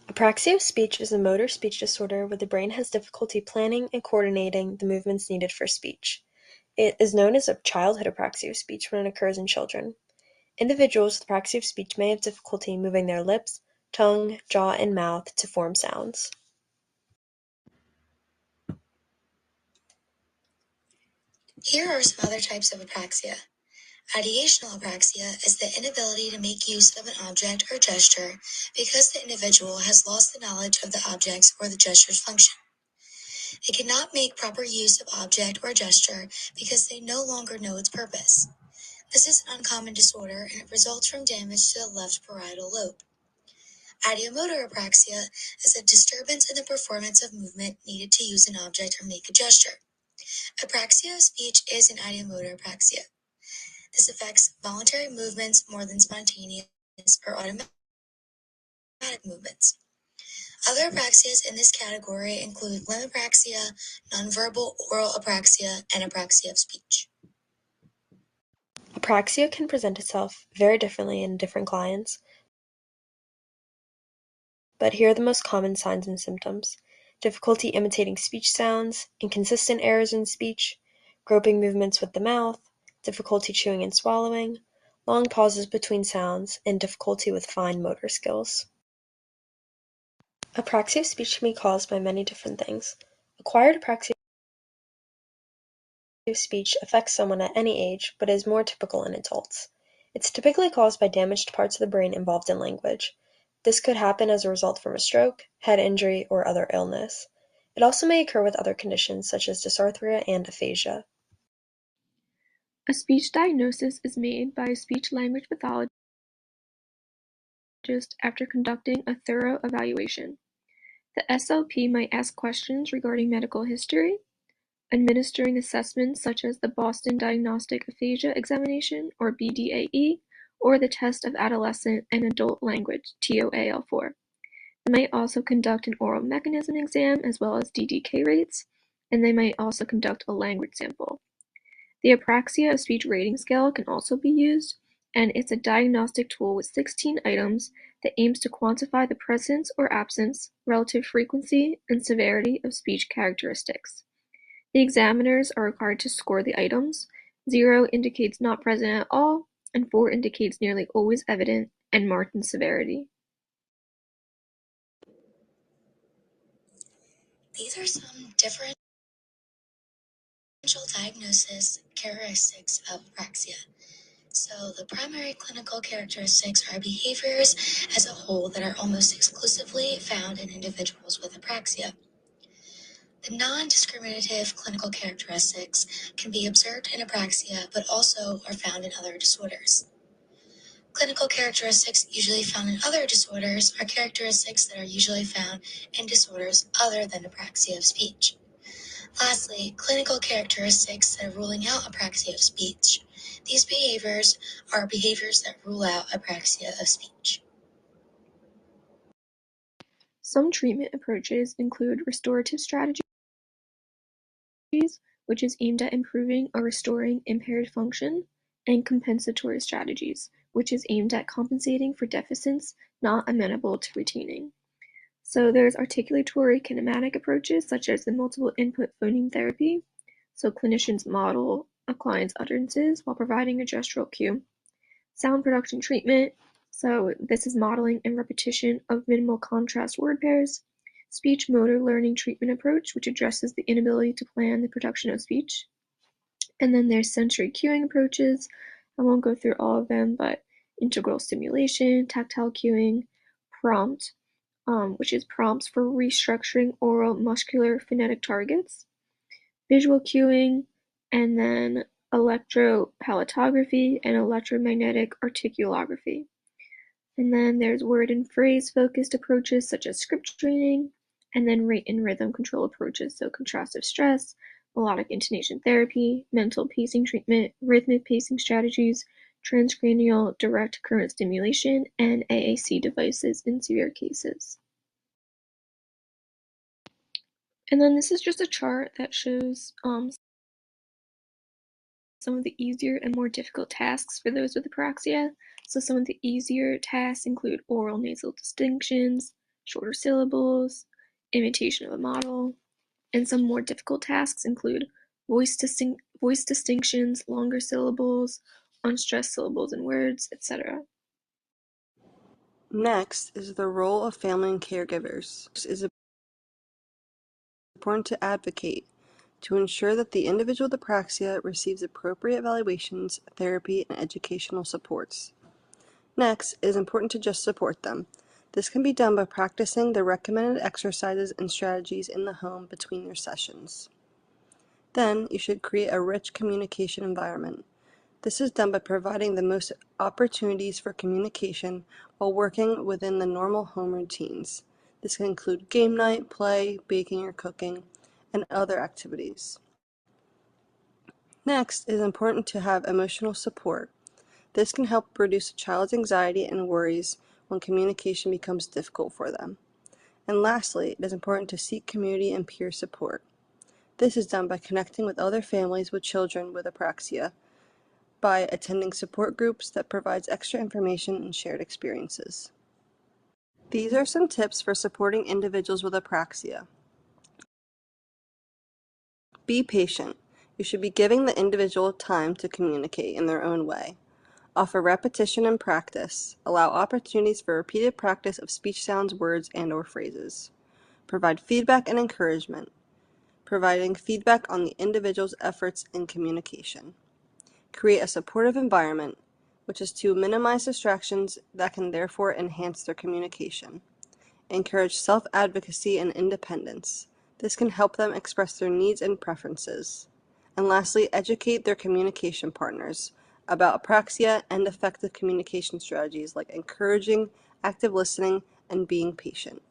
Apraxia of speech is a motor speech disorder where the brain has difficulty planning and coordinating the movements needed for speech. It is known as a childhood apraxia of speech when it occurs in children. Individuals with apraxia of speech may have difficulty moving their lips, tongue, jaw, and mouth to form sounds. Here are some other types of apraxia. Ideational apraxia is the inability to make use of an object or gesture because the individual has lost the knowledge of the object's or the gesture's function. They cannot make proper use of object or gesture because they no longer know its purpose. This is an uncommon disorder and it results from damage to the left parietal lobe. Ideomotor apraxia is a disturbance in the performance of movement needed to use an object or make a gesture. Apraxia of speech is an ideomotor apraxia. This affects voluntary movements more than spontaneous or automatic movements. Other apraxias in this category include limb apraxia, nonverbal oral apraxia, and apraxia of speech. Apraxia can present itself very differently in different clients, but here are the most common signs and symptoms: difficulty imitating speech sounds, inconsistent errors in speech, groping movements with the mouth, difficulty chewing and swallowing, long pauses between sounds, and difficulty with fine motor skills. Apraxia of speech can be caused by many different things. Acquired apraxia of speech affects someone at any age, but is more typical in adults. It's typically caused by damaged parts of the brain involved in language. This could happen as a result from a stroke, head injury, or other illness. It also may occur with other conditions such as dysarthria and aphasia. A speech diagnosis is made by a speech-language pathologist after conducting a thorough evaluation. The SLP might ask questions regarding medical history, administering assessments such as the Boston Diagnostic Aphasia Examination, or BDAE, or the Test of Adolescent and Adult Language, TOAL4. They might also conduct an oral mechanism exam as well as DDK rates, and they might also conduct a language sample. The Apraxia of Speech Rating Scale can also be used, and it's a diagnostic tool with 16 items that aims to quantify the presence or absence, relative frequency, and severity of speech characteristics. The examiners are required to score the items. 0 indicates not present at all, and 4 indicates nearly always evident and marked in severity. These are some differential diagnosis characteristics of apraxia. So the primary clinical characteristics are behaviors as a whole that are almost exclusively found in individuals with apraxia. The non-discriminative clinical characteristics can be observed in apraxia but also are found in other disorders. Clinical characteristics usually found in other disorders are characteristics that are usually found in disorders other than apraxia of speech. Lastly, clinical characteristics that are ruling out apraxia of speech. These behaviors are behaviors that rule out apraxia of speech. Some treatment approaches include restorative strategies, which is aimed at improving or restoring impaired function, and compensatory strategies, which is aimed at compensating for deficits not amenable to retaining. So there's articulatory kinematic approaches such as the multiple input phoneme therapy. So clinicians model a client's utterances while providing a gestural cue. Sound production treatment. So this is modeling and repetition of minimal contrast word pairs. Speech motor learning treatment approach, which addresses the inability to plan the production of speech. And then there's sensory cueing approaches. I won't go through all of them, but integral stimulation, tactile cueing, prompt, which is prompts for restructuring oral muscular phonetic targets, visual cueing, and then electropalatography and electromagnetic articulography. And then there's word and phrase focused approaches such as script training, and then rate and rhythm control approaches, so contrastive stress, melodic intonation therapy, mental pacing treatment, rhythmic pacing strategies, transcranial direct current stimulation, and AAC devices in severe cases. And then this is just a chart that shows some of the easier and more difficult tasks for those with apraxia. So some of the easier tasks include oral nasal distinctions, shorter syllables, imitation of a model, and some more difficult tasks include voice distinctions, longer syllables, unstressed syllables in words, etc. Next is the role of family and caregivers. It is important to advocate to ensure that the individual with apraxia receives appropriate evaluations, therapy, and educational supports. Next, it is important to just support them. This can be done by practicing the recommended exercises and strategies in the home between your sessions. Then, you should create a rich communication environment. This is done by providing the most opportunities for communication while working within the normal home routines. This can include game night, play, baking or cooking, and other activities. Next, it is important to have emotional support. This can help reduce a child's anxiety and worries when communication becomes difficult for them. And lastly, it is important to seek community and peer support. This is done by connecting with other families with children with apraxia, by attending support groups that provides extra information and shared experiences. These are some tips for supporting individuals with apraxia. Be patient. You should be giving the individual time to communicate in their own way. Offer repetition and practice. Allow opportunities for repeated practice of speech sounds, words, and/or phrases. Provide feedback and encouragement. Providing feedback on the individual's efforts in communication. Create a supportive environment, which is to minimize distractions that can therefore enhance their communication. Encourage self-advocacy and independence. This can help them express their needs and preferences. And lastly, educate their communication partners about apraxia and effective communication strategies like encouraging active listening and being patient.